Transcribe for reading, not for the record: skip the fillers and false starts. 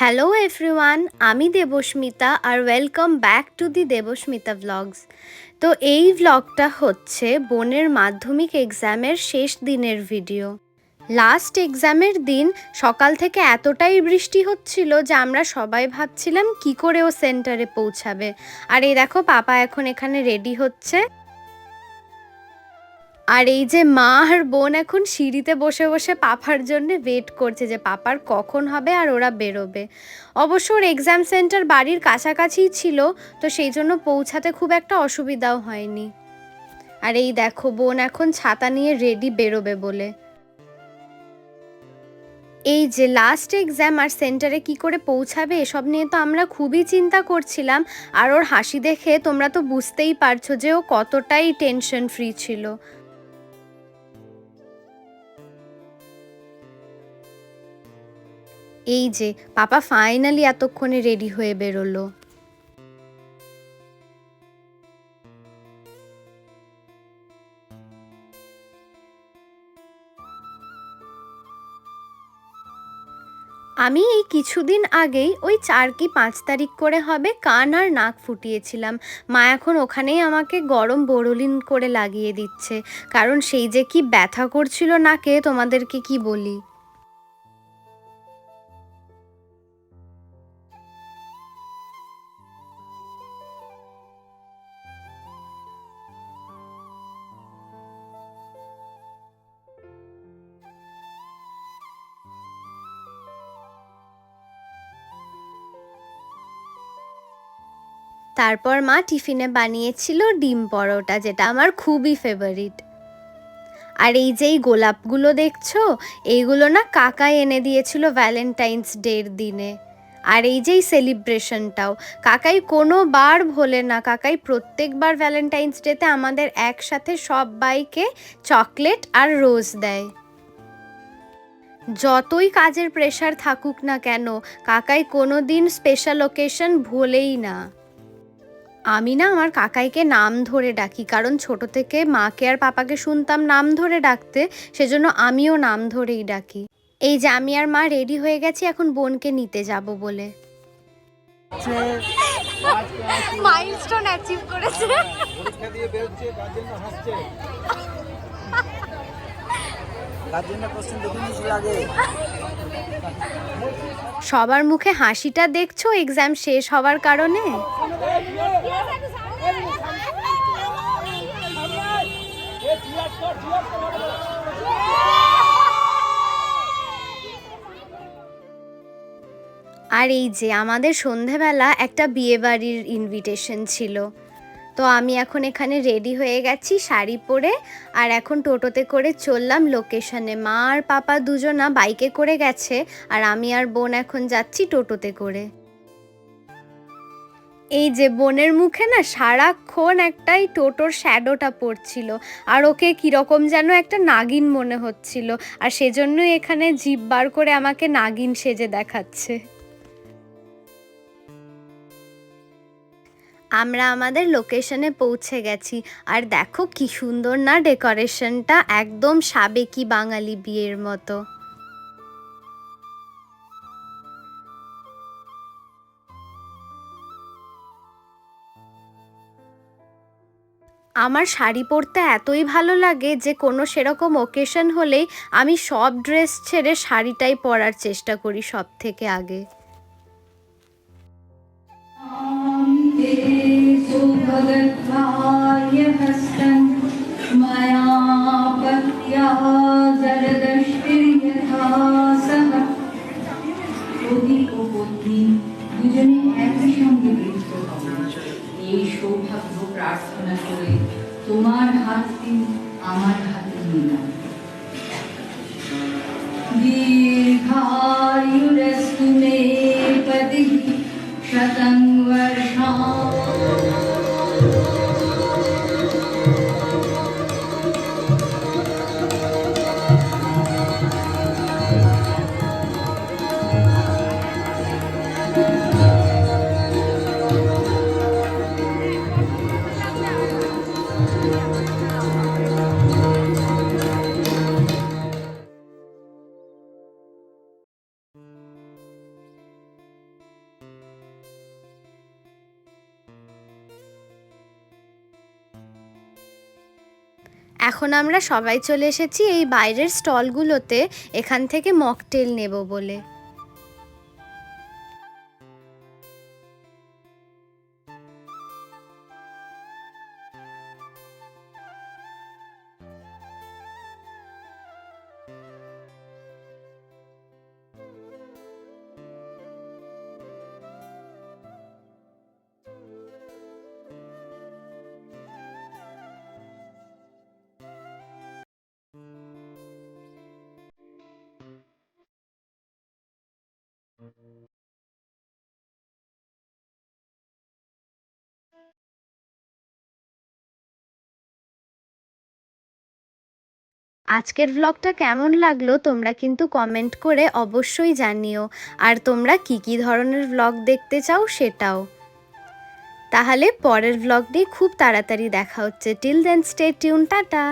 Hello everyone, আমি দেবস্মিতা আর welcome back to the Debasmita vlogs. তো এই ভ্লগটা হচ্ছে বোনের মাধ্যমিক এক্সামের শেষ দিনের ভিডিও। লাস্ট এক্সামের দিন সকাল থেকে এতটাই বৃষ্টি হচ্ছিল যে আমরা সবাই ভাবছিলাম কি করে ও সেন্টারে পৌঁছাবে। আর এই দেখো পাপা এখন এখানে রেডি হচ্ছে। আর এই যে মা আর বোন এখন সিঁড়িতে বসে বসে পাপার জন্য ওয়েট করছে যে পাপার কখন হবে আর ওরা বেরোবে। অবশ্য ওর এক্সাম সেন্টার বাড়ির কাছাকাছিই ছিল, তো সেই জন্য পৌঁছাতে খুব একটা অসুবিধাও হয়নি। আর এই দেখো বোন এখন ছাতা নিয়ে রেডি বেরোবে বলে। এই যে লাস্ট এক্সাম আর সেন্টারে কি করে পৌঁছাবে এসব নিয়ে তো আমরা খুবই চিন্তা করছিলাম। আর ওর হাসি দেখে তোমরা তো বুঝতেই পারছো যে ও কতটাই টেনশন ফ্রি ছিল। এই যে পাপা ফাইনালি এতক্ষণে রেডি হয়ে বেরোলো। আমি এই কিছুদিন আগেই ওই 4 কি 5 তারিখ করে হবে কান আর নাক ফুটিয়েছিলাম। মা এখন ওখানেই আমাকে গরম বোরোলিন করে লাগিয়ে দিচ্ছে, কারণ সেই যে কি ব্যথা করছিল নাকে তোমাদেরকে কি বলি। তারপর মা টিফিনে বানিয়েছিল ডিম পরোটা, যেটা আমার খুবই ফেভারিট। আর এই যে এই গোলাপগুলো দেখছো, এইগুলো না কাকাই এনে দিয়েছিল ভ্যালেন্টাইন্স ডের দিনে। আর এই যে এই সেলিব্রেশনটাও কাকাই কোনোবার ভোলে না। কাকাই প্রত্যেকবার ভ্যালেন্টাইন্স ডেতে আমাদের একসাথে সবাইকে চকলেট আর রোজ দেয়। যতই কাজের প্রেশার থাকুক না কেন, কাকাই কোনো দিন স্পেশাল ওকেশন ভোলেই না। আমি না আমার কাকাইকে নাম ধরে ডাকি, কারণ ছোট থেকে মাকে আর পাপাকে শুনতাম নাম ধরে ডাকতে, সেজন্য আমিও নাম ধরেই ডাকি। এই যে আমি আর মা রেডি হয়ে গেছি এখন বোনকে নিতে যাব বলে। মাইলস্টোন অ্যাচিভ করেছে। সবার মুখে হাসিটা দেখছো এক্সাম শেষ হওয়ার কারণে। আর এই যে আমাদের সন্ধেবেলা একটা বিয়েবাড়ির ইনভিটেশন ছিল, তো আমি এখন এখানে রেডি হয়ে গেছি শাড়ি পরে। আর এখন টোটোতে করে চললাম লোকেশনে। মা আর পাপা দুজনা বাইকে করে গেছে, আর আমি আর বোন এখন যাচ্ছি টোটোতে করে। এই যে বোনের মুখে না সারাক্ষণ একটাই টোটোর শ্যাডোটা পড়ছিল, আর ওকে কীরকম যেন একটা নাগিন মনে হচ্ছিল, আর সেজন্যই এখানে জিভ বার করে আমাকে নাগিন সেজে দেখাচ্ছে। আমরা আমাদের লোকেশনে পৌঁছে গেছি, আর দেখো কি সুন্দর না ডেকোরেশনটা, একদম সাবেকি বাঙালি বিয়ের মতো। আমার শাড়ি পরতে এতই ভালো লাগে যে কোনো সেরকম ওকেশন হলেই আমি সব ড্রেস ছেড়ে শাড়িটাই পরার চেষ্টা করি সব থেকে আগে। দুজনে একই সঙ্গে বৃত্ত হবে, এই সৌভাগ্য প্রার্থনা করে তোমার হাতটি আমার হাতে নিলাম। দীর্ঘায়ুরস্তু মে পতিঃ শতং বর্ষাণি। এখন আমরা সবাই চলে এসেছি এই বাইরের স্টলগুলোতে এখান থেকে মকটেল নেব বলে। আজকের ভ্লগটা কেমন লাগলো তোমরা কিন্তু কমেন্ট করে অবশ্যই জানিও, আর তোমরা কি কি ধরনের ভ্লগ দেখতে চাও সেটাও। তাহলে পরের ভ্লগ দিয়ে খুব তাড়াতাড়ি দেখা হচ্ছে। Till then stay tuned, tata.